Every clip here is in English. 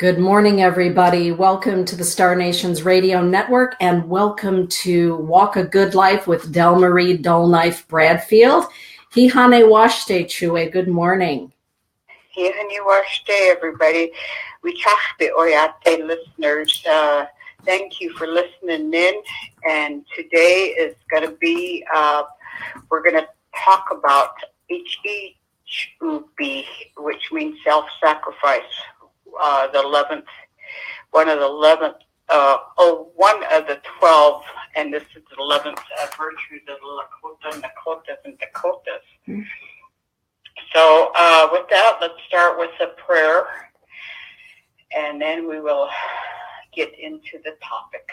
Good morning, everybody. Welcome to the Star Nations Radio Network, and welcome to Walk a Good Life with Dellmarie Dullknife Bradfield. Wiconi Wa'ste Mani Pe. Good morning. Wiconi Wa'ste Mani Pe, everybody. We the Oyate listeners. Thank you for listening in. And today is going to be, we're going to talk about each upi, which means self-sacrifice. One of the 12, and this is the 11th virtue of the Lakotas and Dakotas. Mm-hmm. So with that, let's start with a prayer, and then we will get into the topic.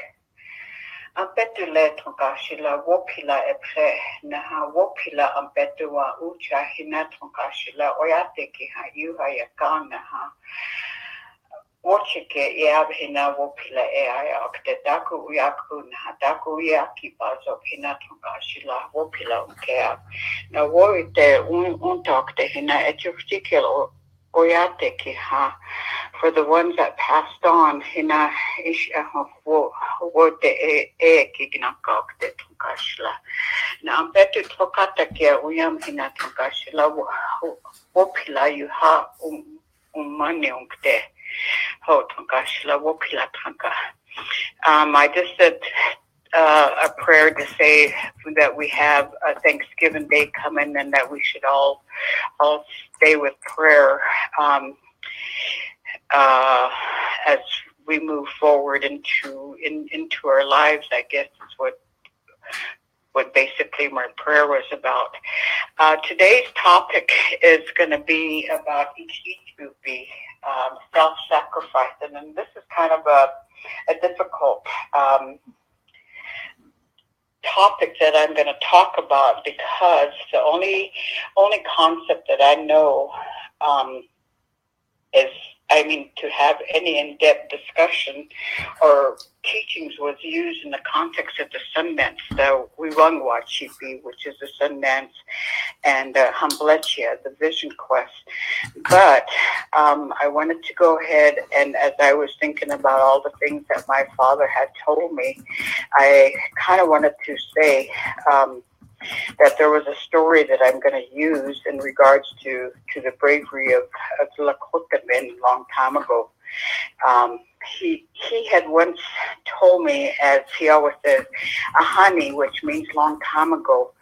Ampetule tonkashila wopila epre naha wopila ampetua ucha hina tonkashila oyate ki ha yuha yakana ha. Wochike yabhina wopila ea okte daku uyaku na daku yaki bazo hina tonkashila wopila unkea. Na woite untokte hina etuktikil oyate ki ha. For the ones that passed on, hina ish wote ki gnakokte tonkashila. Na ampetu tokata kia uyam hina tonkashila wopila yuha umane unkte. I just said a prayer to say that we have a Thanksgiving Day coming, and that we should all stay with prayer as we move forward into our lives. I guess is what basically my prayer was about. Today's topic is going to be about each upi, self-sacrifice, and then this is kind of a difficult topic that I'm going to talk about, because the only concept that I know is, to have any in-depth discussion or teachings was used in the context of the sun dance, the Wiconi Wa'ste Mani Pe, which is the sun dance, and Hamblechia, the vision quest. But I wanted to go ahead, and as I was thinking about all the things that my father had told me, I kind of wanted to say that there was a story that I'm going to use in regards to the bravery of the Lakota men a long time ago. He had once told me, as he always says, ahani, which means long time ago.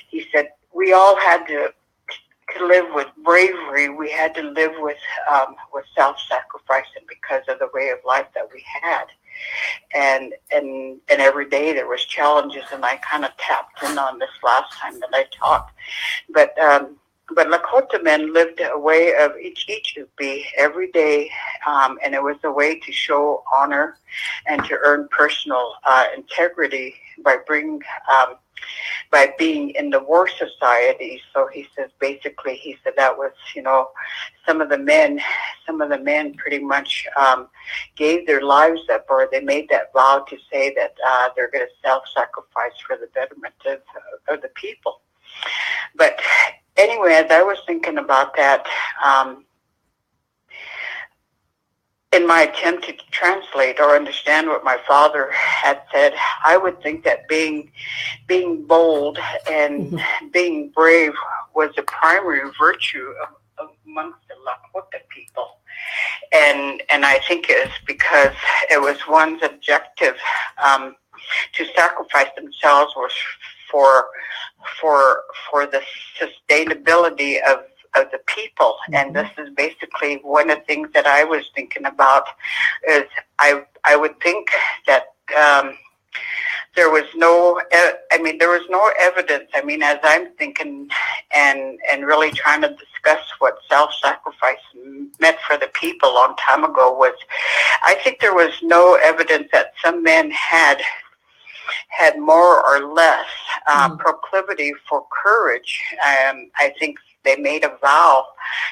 He said, we all had to live with bravery. We had to live with self-sacrificing because of the way of life that we had. And every day there was challenges, and I kind of tapped in on this last time that I talked. But Lakota men lived a way of each upi every day, and it was a way to show honor and to earn personal integrity by being in the war society. So he says, basically, he said that was, some of the men pretty much gave their lives up, or they made that vow to say that they're going to self-sacrifice for the betterment of the people. But anyway, as I was thinking about that, in my attempt to translate or understand what my father had said, I would think that being bold and being brave was a primary virtue amongst the Lakota people. And I think it is because it was one's objective to sacrifice themselves was for the sustainability of the people. And this is basically one of the things that I was thinking about, is I would think that there was no evidence. As I'm thinking and really trying to discuss what self-sacrifice meant for the people a long time ago, was I think there was no evidence that some men had more or less proclivity for courage. I think they made a vow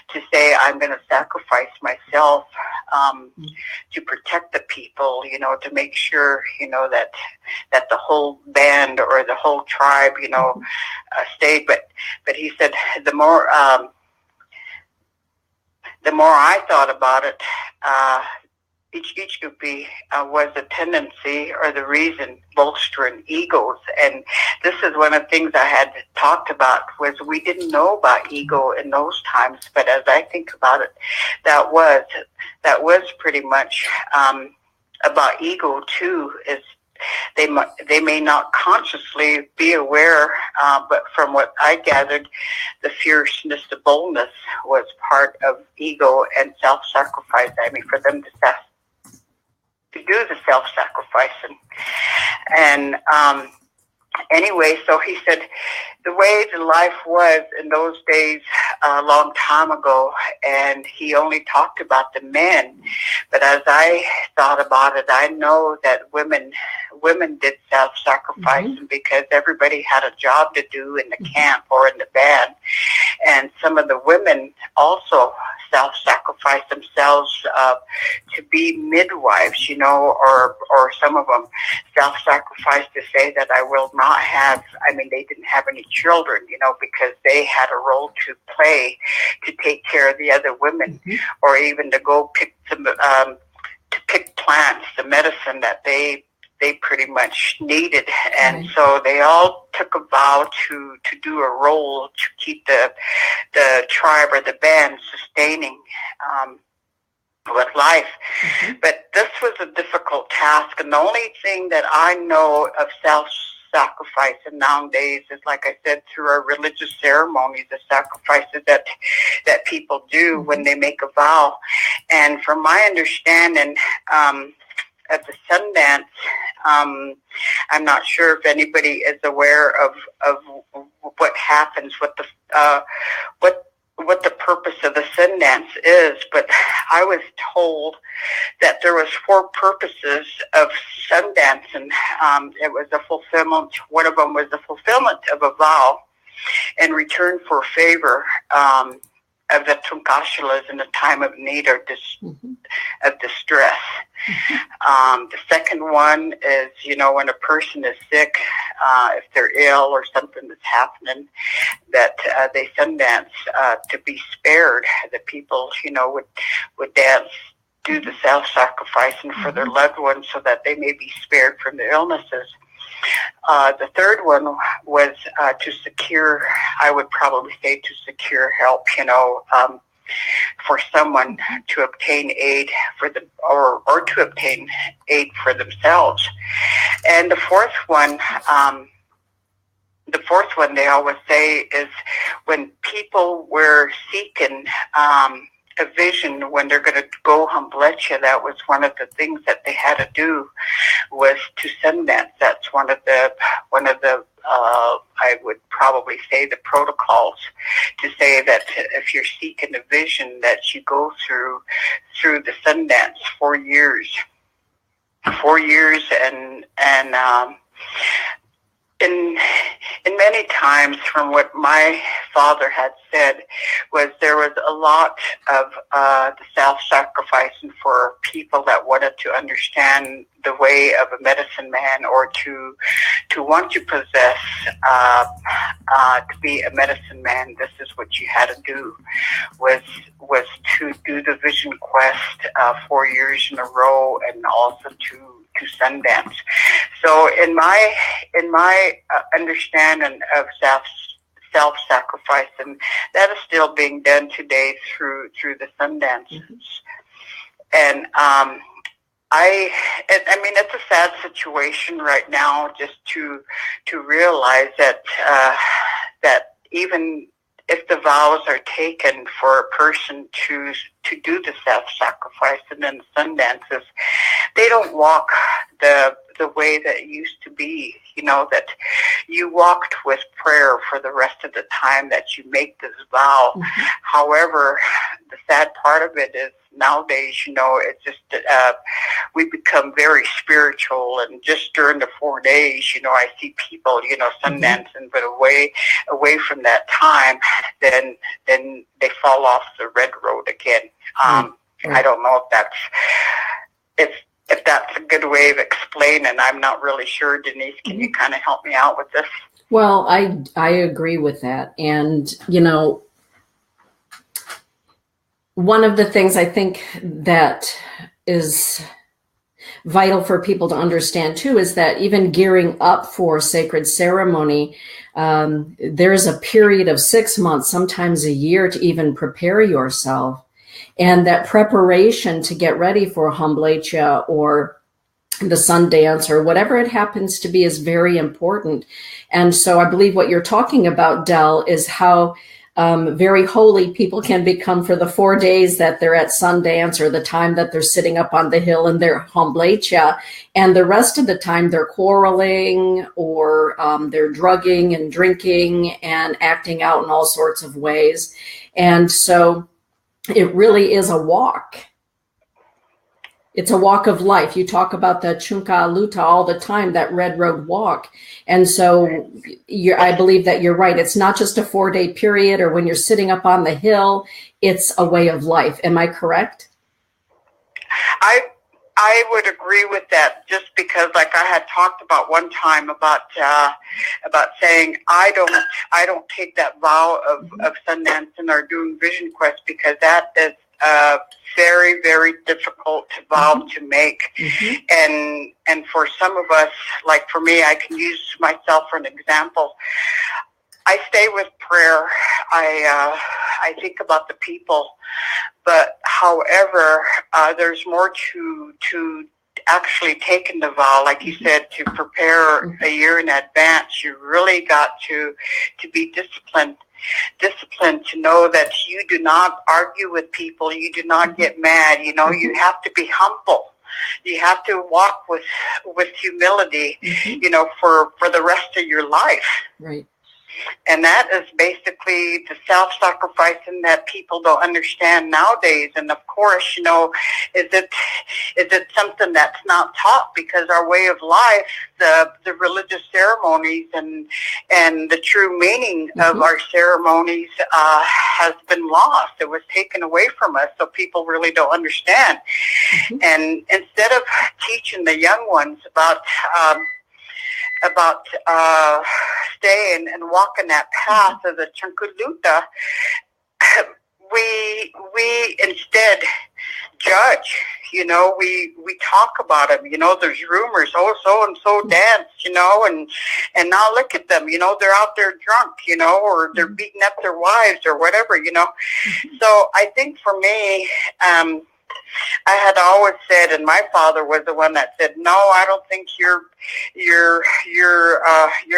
to say, I'm going to sacrifice myself to protect the people, to make sure, that the whole band or the whole tribe, stayed. But he said the more I thought about it, was a tendency or the reason bolstering egos. And this is one of the things I had talked about, was we didn't know about ego in those times. But as I think about it, that was pretty much about ego too. Is they may not consciously be aware, but from what I gathered, the fierceness, the boldness was part of ego and self-sacrifice. I mean, for them to do the self-sacrificing. And anyway, so he said the way the life was in those days a long time ago, and he only talked about the men. But as I thought about it, I know that women did self-sacrificing because everybody had a job to do in the camp or in the band. And some of the women also self-sacrifice themselves to be midwives, or some of them self-sacrifice to say that I will not have, they didn't have any children, because they had a role to play to take care of the other women, or even to go pick to pick plants, the medicine that they pretty much needed. And so they all took a vow to do a role to keep the tribe or the band sustaining with life. But this was a difficult task, and the only thing that I know of self-sacrifice nowadays is, like I said, through our religious ceremonies, the sacrifices that people do when they make a vow. And from my understanding, at the Sundance, I'm not sure if anybody is aware of what happens, what the purpose of the Sundance is, but I was told that there was 4 purposes of Sundance, and it was a fulfillment. One of them was the fulfillment of a vow in return for favor of the Tunkashalas in a time of need or of distress. The second one is, when a person is sick, if they're ill or something that's happening, that they Sundance to be spared. The people, would dance, do the self-sacrificing for their loved ones so that they may be spared from the illnesses. The third one was to secure, I would probably say, to secure help, for someone to obtain aid for them, or to obtain aid for themselves. And the fourth one they always say is when people were seeking a vision when they're going to go Humblecha. That was one of the things that they had to do, was to send that. That's one of the I would probably say the protocols, to say that if you're seeking a vision, that you go through the Sundance 4 years, in many times, from what my father had said, was there was a lot of the self-sacrificing for people that wanted to understand the way of a medicine man, or to want to possess, to be a medicine man. This is what you had to do, was to do the vision quest 4 years in a row, and also to Sundance. So in my understanding of self-sacrifice, and that is still being done today through the Sundances. And it's a sad situation right now, just to realize that that even if the vows are taken for a person to do the self-sacrifice and then the Sundances, they don't walk the way that it used to be, that you walked with prayer for the rest of the time that you make this vow. However, the sad part of it is nowadays, it's just we become very spiritual, and just during the 4 days, I see people, Sundancing, but away from that time, then they fall off the red road again. I don't know if that's a good way of explaining. I'm not really sure. Denise, can you kind of help me out with this? Well, I agree with that. And, one of the things I think that is vital for people to understand too is that even gearing up for sacred ceremony, there's a period of 6 months, sometimes a year, to even prepare yourself. And that preparation to get ready for Hamblecha or the sun dance or whatever it happens to be is very important. And so I believe what you're talking about, Del, is how very holy people can become for the 4 days that they're at Sundance or the time that they're sitting up on the hill in their Hamblecha, and the rest of the time they're quarreling or they're drugging and drinking and acting out in all sorts of ways. And so it really is a walk. It's a walk of life. You talk about the Chunka Luta all the time, that Red Road walk. And so I believe that you're right. It's not just a 4-day period or when you're sitting up on the hill. It's a way of life. Am I correct? I would agree with that, just because, like I had talked about one time about saying I don't take that vow of Sundancing or doing Vision Quest, because that is a very, very difficult vow to make. And for some of us, like for me, I can use myself for an example. I stay with prayer. I think about the people, but however, there's more to actually taking the vow. Like you said, to prepare a year in advance, you really got to be disciplined to know that you do not argue with people. You do not get mad. You know, you have to be humble. You have to walk with humility, you know, for the rest of your life. Right. And that is basically the self-sacrificing that people don't understand nowadays. And of course, you know, is it something that's not taught? Because our way of life, the religious ceremonies and the true meaning of our ceremonies has been lost. It was taken away from us, so people really don't understand. And instead of teaching the young ones about staying and walking that path of the Chankuluta, we instead judge. You know, we talk about them. You know, there's rumors. Oh, so and so danced. You know, and now look at them. You know, they're out there drunk. You know, or they're beating up their wives or whatever. You know, so I think for me, I had always said, and my father was the one that said, "No, I don't think you're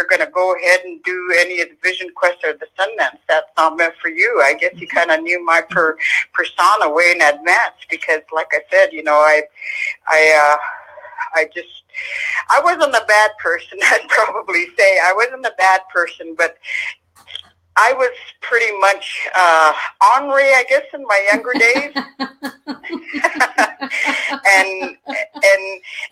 going to go ahead and do any of the Vision Quest or the Sundance. That's not meant for you." I guess he kind of knew my persona way in advance, because, like I said, you know, I wasn't a bad person. I'd probably say I wasn't a bad person, but I was pretty much ornery, I guess, in my younger days.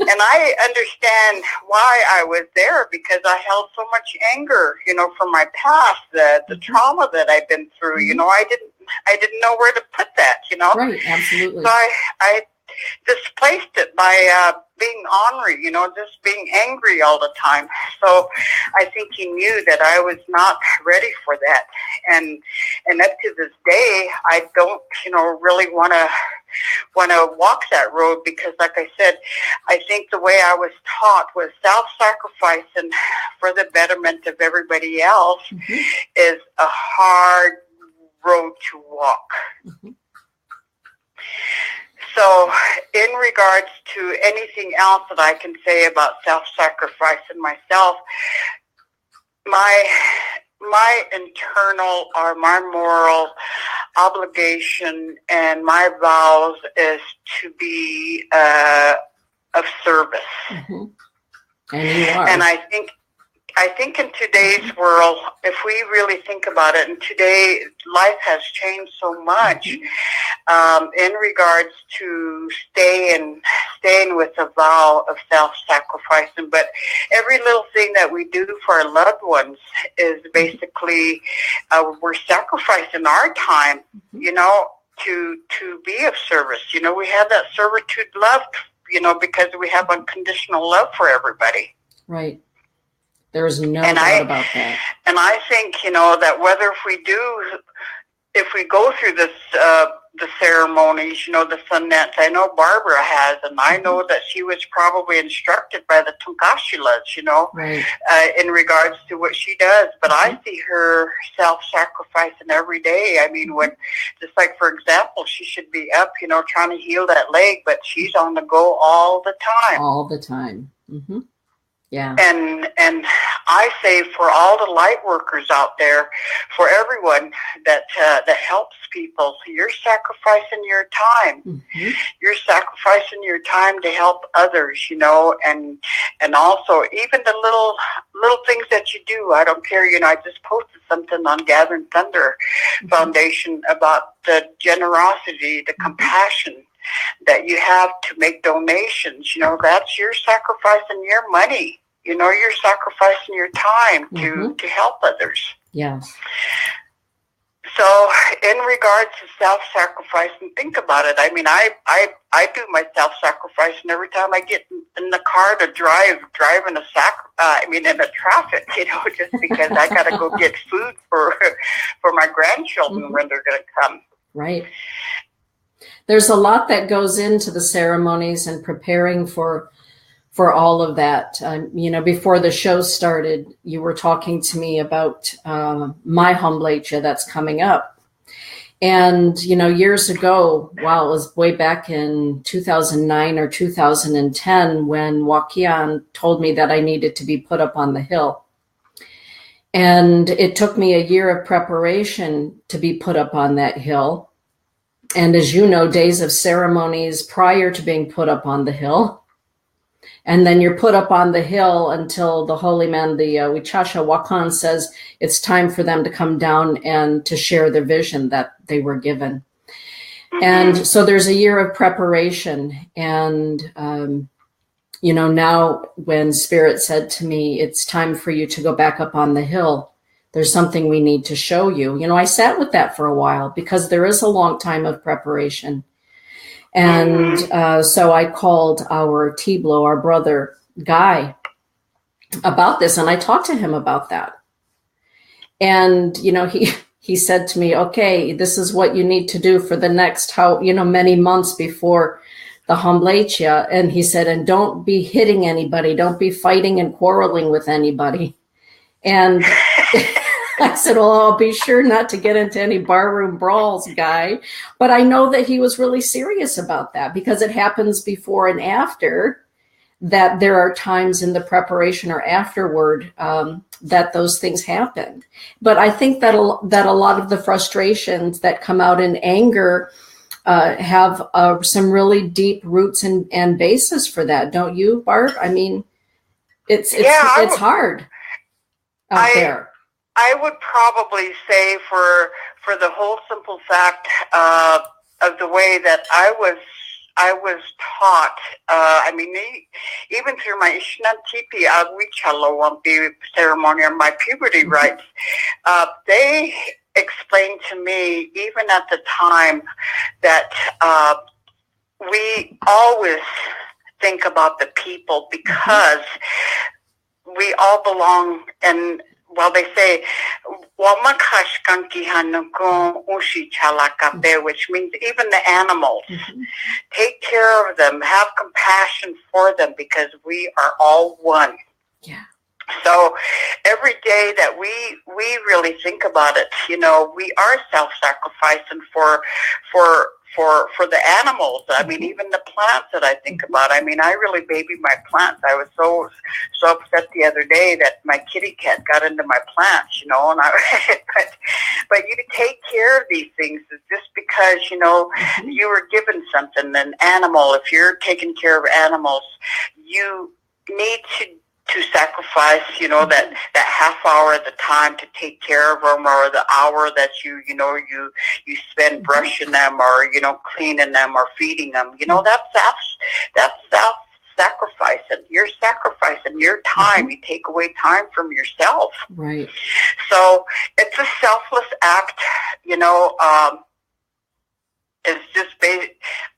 and I understand why I was there, because I held so much anger, you know, from my past, the trauma that I've been through. You know, I didn't know where to put that, you know. Right, absolutely. So I displaced it by being ornery, you know, just being angry all the time. So I think he knew that I was not ready for that. And up to this day, I don't, you know, really want to walk that road, because, like I said, I think the way I was taught was self-sacrificing for the betterment of everybody else is a hard road to walk. So in regards to anything else that I can say about self-sacrifice and myself, my internal or my moral obligation and my vows is to be of service. And you are. And I think in today's world, if we really think about it, and today life has changed so much in regards to staying with a vow of self-sacrificing. But every little thing that we do for our loved ones is basically we're sacrificing our time, you know, to be of service. You know, we have that servitude love, you know, because we have unconditional love for everybody. Right. There's no doubt about that. And I think, you know, that whether if we go through the ceremonies, the sun dance. I know Barbara has, and I know that she was probably instructed by the Tunkashilas, right. In regards to what she does. But I see her self-sacrificing every day. I mean, when, just like, for example, she should be up, trying to heal that leg, but she's on the go all the time. All the time. Mm-hmm. Yeah. And I say for all the light workers out there, for everyone that helps people, you're sacrificing your time. Mm-hmm. You're sacrificing your time to help others, and also even the little things that you do. I don't care, I just posted something on Gathering Thunder Foundation about the generosity, the compassion that you have to make donations. That's you're sacrificing your money. You're sacrificing your time to help others. Yes. So in regards to self-sacrifice, and think about it. I mean, I do my self-sacrificing every time I get in the car to drive in in the traffic, just because I got to go get food for my grandchildren when they're going to come. Right. There's a lot that goes into the ceremonies and preparing for all of that. Before the show started, you were talking to me about my Humblecha that's coming up. And, years ago, it was way back in 2009 or 2010 when Wakian told me that I needed to be put up on the hill. And it took me a year of preparation to be put up on that hill. And as you know, days of ceremonies prior to being put up on the hill. And then you're put up on the hill until the holy man, the Wichasha Wakan, says it's time for them to come down and to share their vision that they were given. And so there's a year of preparation. And, now when Spirit said to me, it's time for you to go back up on the hill, there's something we need to show you. I sat with that for a while because there is a long time of preparation. And so I called our Tiblo, our brother Guy, about this, and I talked to him about that. And, he said to me, okay, this is what you need to do for the next, many months before the Humblecha. And he said, and don't be hitting anybody. Don't be fighting and quarreling with anybody. And I said, well, I'll be sure not to get into any barroom brawls, Guy. But I know that he was really serious about that because it happens before and after that. There are times in the preparation or afterward that those things happen. But I think that a lot of the frustrations that come out in anger have some really deep roots and basis for that. Don't you, Barb? I mean, it's hard out there. I would probably say for the whole simple fact of the way that I was taught. Even through my Ishnantipi Agwichalo ceremony or my puberty rites, they explained to me even at the time that we always think about the people because we all belong. And well, they say, which means even the animals. Take care of them, have compassion for them, because we are all one. Yeah. So every day that we really think about it, we are self-sacrificing for the animals. I mean, even the plants that I think about. I mean, I really baby my plants. I was so upset the other day that my kitty cat got into my plants, and but you take care of these things. It's just because, you were given something. An animal, if you're taking care of animals, you need to sacrifice, that half hour at the time to take care of them, or the hour that you spend brushing them, or, cleaning them or feeding them. That's self-sacrificing. You're sacrificing your time. You take away time from yourself. Right. So it's a selfless act, is just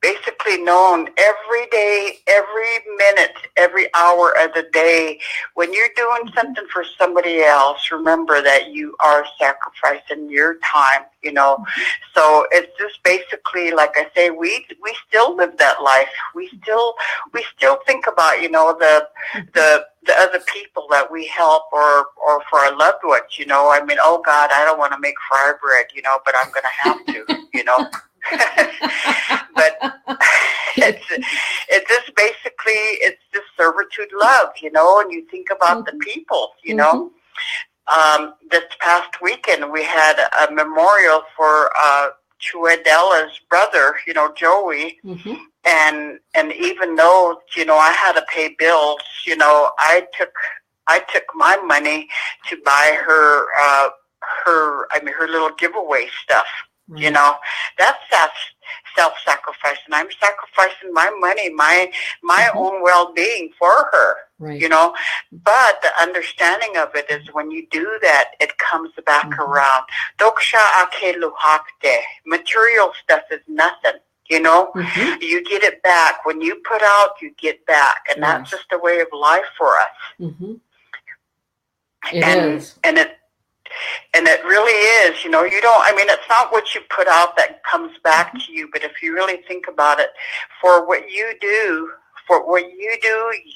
basically known every day, every minute, every hour of the day. When you're doing something for somebody else, remember that you are sacrificing your time, you know. So it's just basically, like I say, we still live that life. We still think about, you know, the other people that we help or for our loved ones, you know. I mean, oh God, I don't want to make fry bread, you know, but I'm going to have to, you know. But it's just basically, it's just servitude love, you know, and you think about the people, you know. This past weekend we had a memorial for Chuedella's brother, you know, Joey. And even though, you know, I had to pay bills, you know, I took my money to buy her little giveaway stuff. You know, that's self-sacrifice, and I'm sacrificing my money, my own well-being for her. You know, but the understanding of it is when you do that, it comes back around. Doksha ake luhakte. Material stuff is nothing. You know, you get it back. When you put out, you get back, and that's just a way of life for us. And it really is, you know, you don't, I mean, it's not what you put out that comes back to you, but if you really think about it, for what you do,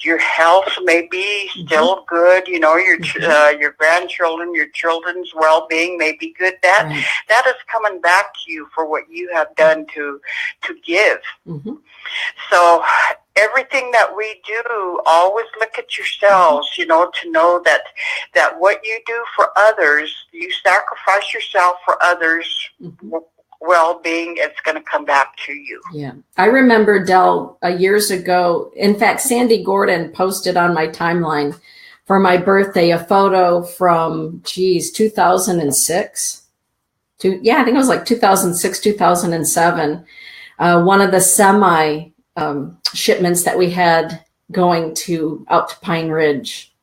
your health may be still good, you know, your grandchildren, your children's well-being may be good. That is coming back to you for what you have done to give. So everything that we do, always look at yourselves, you know, to know that what you do for others, you sacrifice yourself for others' well-being, it's going to come back to you. Yeah. I remember, Del, years ago, in fact, Sandy Gordon posted on my timeline for my birthday a photo from, 2006. I think it was like 2006, 2007. One of the semi shipments that we had going out to Pine Ridge.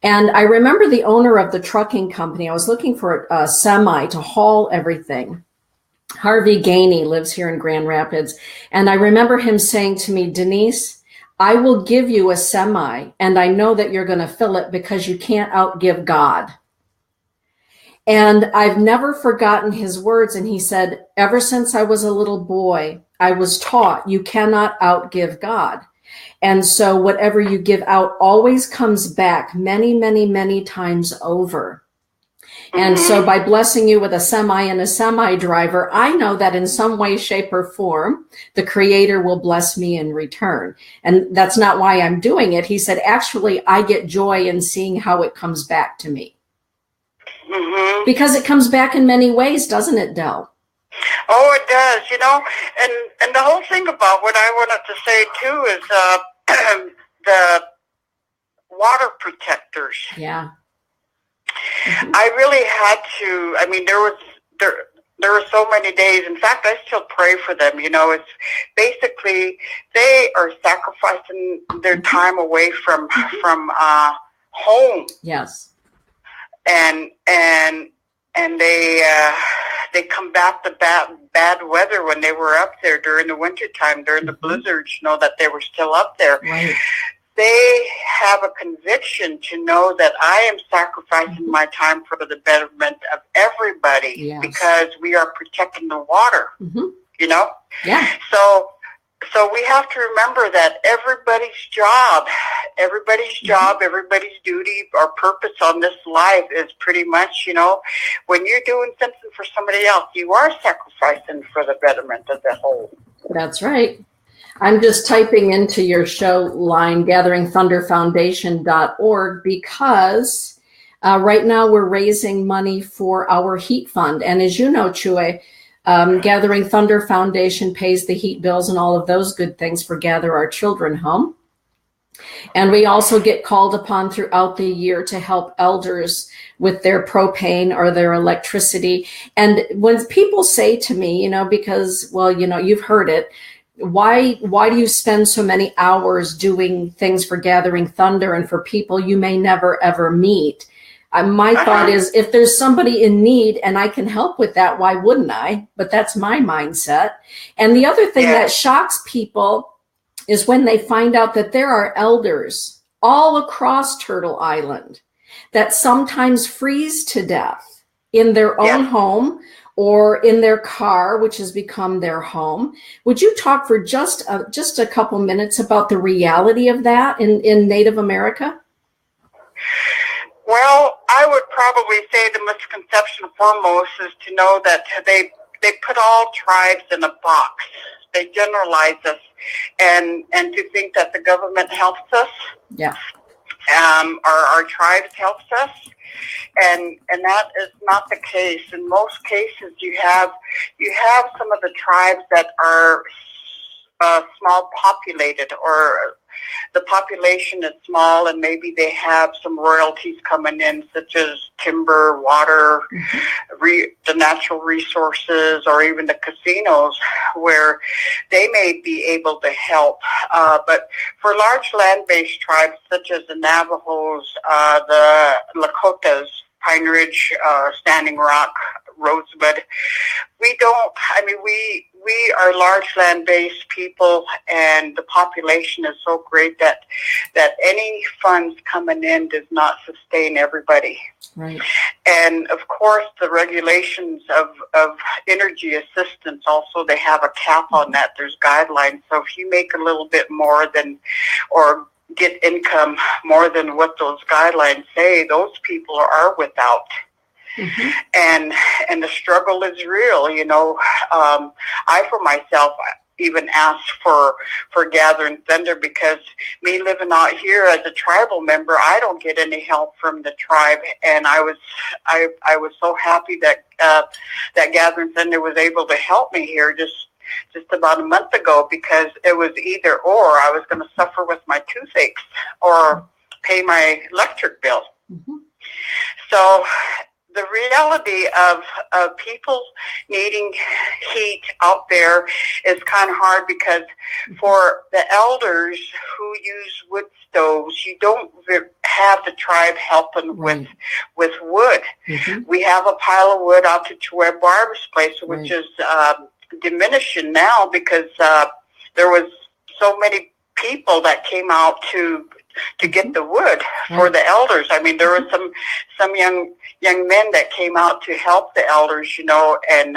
And I remember the owner of the trucking company, I was looking for a semi to haul everything. Harvey Gainey lives here in Grand Rapids. And I remember him saying to me, Denise, I will give you a semi, and I know that you're going to fill it because you can't outgive God. And I've never forgotten his words. And he said, ever since I was a little boy, I was taught you cannot outgive God. And so whatever you give out always comes back many, many, many times over. And so by blessing you with a semi and a semi driver, I know that in some way, shape, or form, the Creator will bless me in return. And that's not why I'm doing it. He said, actually, I get joy in seeing how it comes back to me. Because it comes back in many ways, doesn't it, Del? Oh, it does, you know. And the whole thing about what I wanted to say, too, is the water protectors. Yeah. I really had to, I mean, there were so many days. In fact, I still pray for them. You know, it's basically, they are sacrificing their time away from home. Yes. And they combat the bad weather when they were up there during the winter time, during the blizzards, you know, that they were still up there. Right. They have a conviction to know that I am sacrificing my time for the betterment of everybody because we are protecting the water, you know? Yeah. So we have to remember that everybody's job, everybody's duty or purpose on this life is pretty much, you know, when you're doing something for somebody else, you are sacrificing for the betterment of the whole. That's right. I'm just typing into your show line, gatheringthunderfoundation.org, because right now we're raising money for our heat fund. And as you know, Chue, Gathering Thunder Foundation pays the heat bills and all of those good things for Gather Our Children Home. And we also get called upon throughout the year to help elders with their propane or their electricity. And when people say to me, you know, because, well, you know, you've heard it, why do you spend so many hours doing things for Gathering Thunder and for people you may never, ever meet? My thought is, if there's somebody in need and I can help with that, why wouldn't I? But that's my mindset. And the other thing that shocks people is when they find out that there are elders all across Turtle Island that sometimes freeze to death in their own home or in their car, which has become their home. Would you talk for just a couple minutes about the reality of that in Native America? Well, I would probably say the misconception foremost is to know that they put all tribes in a box. They generalize us, and to think that the government helps us. Yeah. Our tribes helps us, and that is not the case. In most cases, you have some of the tribes that are small populated, or the population is small, and maybe they have some royalties coming in, such as timber, water, the natural resources, or even the casinos, where they may be able to help. But for large land-based tribes, such as the Navajos, the Lakotas, Pine Ridge, Standing Rock, Rosebud, we are large land-based people, and the population is so great that any funds coming in does not sustain everybody. Right. And of course, the regulations of energy assistance, also they have a cap on that. There's guidelines. So if you make a little bit more than, or get income more than what those guidelines say, those people are without. And the struggle is real, you know. I, for myself, even asked for Gathering Thunder, because me living out here as a tribal member, I don't get any help from the tribe, and I was so happy that that Gathering Thunder was able to help me here just about a month ago, because it was either or. I was going to suffer with my toothaches or pay my electric bill. So the reality of people needing heat out there is kind of hard, because for the elders who use wood stoves, you don't have the tribe helping with wood. We have a pile of wood out to Chue Barber's place, which is diminishing now, because there was so many people that came out to get the wood for the elders. I mean, there were some young men that came out to help the elders, you know, and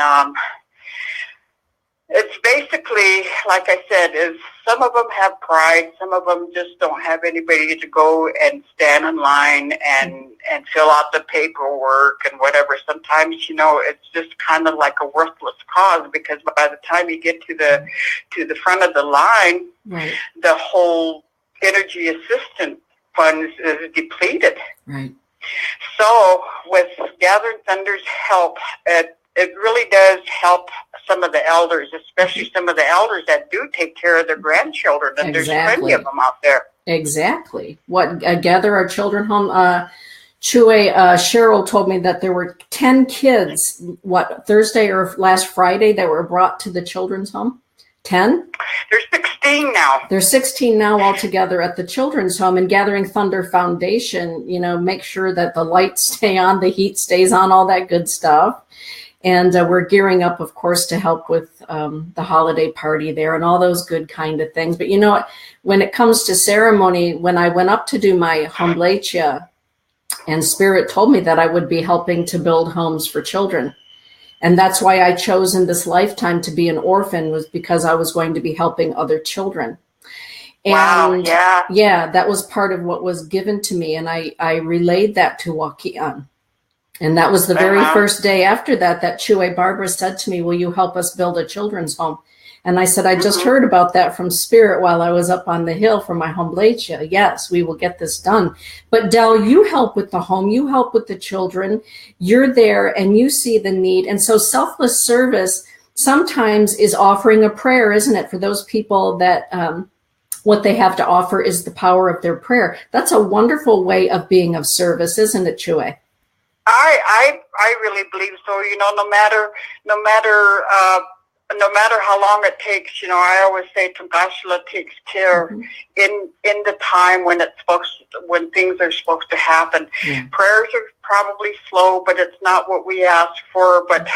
it's basically, like I said, is some of them have pride, some of them just don't have anybody to go and stand in line and fill out the paperwork and whatever. Sometimes, you know, it's just kind of like a worthless cause, because by the time you get to the front of the line, the whole energy assistance funds is depleted. So with Gathering Thunder's help, it really does help some of the elders, especially some of the elders that do take care of their grandchildren, and there's plenty of them out there. What Gather Our Children Home, Cheryl told me that there were 10 kids, Thursday or last Friday, that were brought to the children's home. 10? There's 16 now. There's 16 now altogether at the children's home. And Gathering Thunder Foundation, you know, make sure that the lights stay on, the heat stays on, all that good stuff. And we're gearing up, of course, to help with the holiday party there and all those good kind of things. But you know what? When it comes to ceremony, when I went up to do my hombletia, and Spirit told me that I would be helping to build homes for children. And that's why I chose in this lifetime to be an orphan, was because I was going to be helping other children. And that was part of what was given to me. And I relayed that to Wakian. And that was the very first day after that Chue Barbara said to me, will you help us build a children's home? And I said, I just heard about that from Spirit while I was up on the hill for my hombletia. Yes, we will get this done. But Del, you help with the home, you help with the children, you're there and you see the need. And so selfless service sometimes is offering a prayer, isn't it? For those people that what they have to offer is the power of their prayer. That's a wonderful way of being of service, isn't it, Chue? I really believe so. You know, no matter how long it takes, you know, I always say Tugashla takes care in the time when things are supposed to happen. Prayers probably slow, but it's not what we asked for. But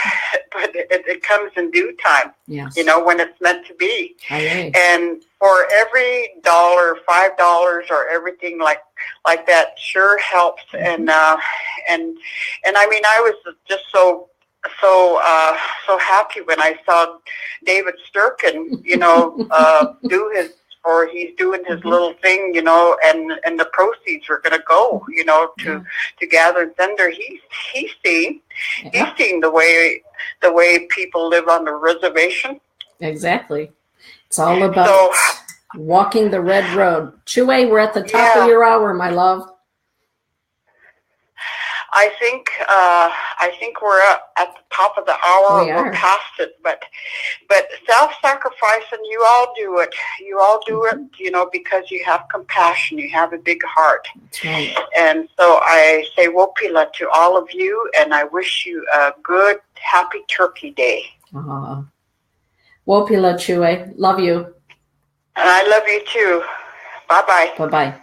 it comes in due time. Yes. When it's meant to be. Aye. And for every $1, $5, or everything like that, sure helps. And I mean, I was just so happy when I saw David Sturkin, he's doing his little thing, and the proceeds are going to go, to Gather and Sender. He's seen the way people live on the reservation. Exactly. It's all about walking the red road. Chue, we're at the top of your hour, my love. I think we're at the top of the hour. We're past it, but self-sacrifice, and you all do it. You all do it, because you have compassion. You have a big heart. That's right. And so I say wopila to all of you, and I wish you a good, happy Turkey Day. Wopila, Chue. Love you. And I love you too. Bye-bye. Bye-bye.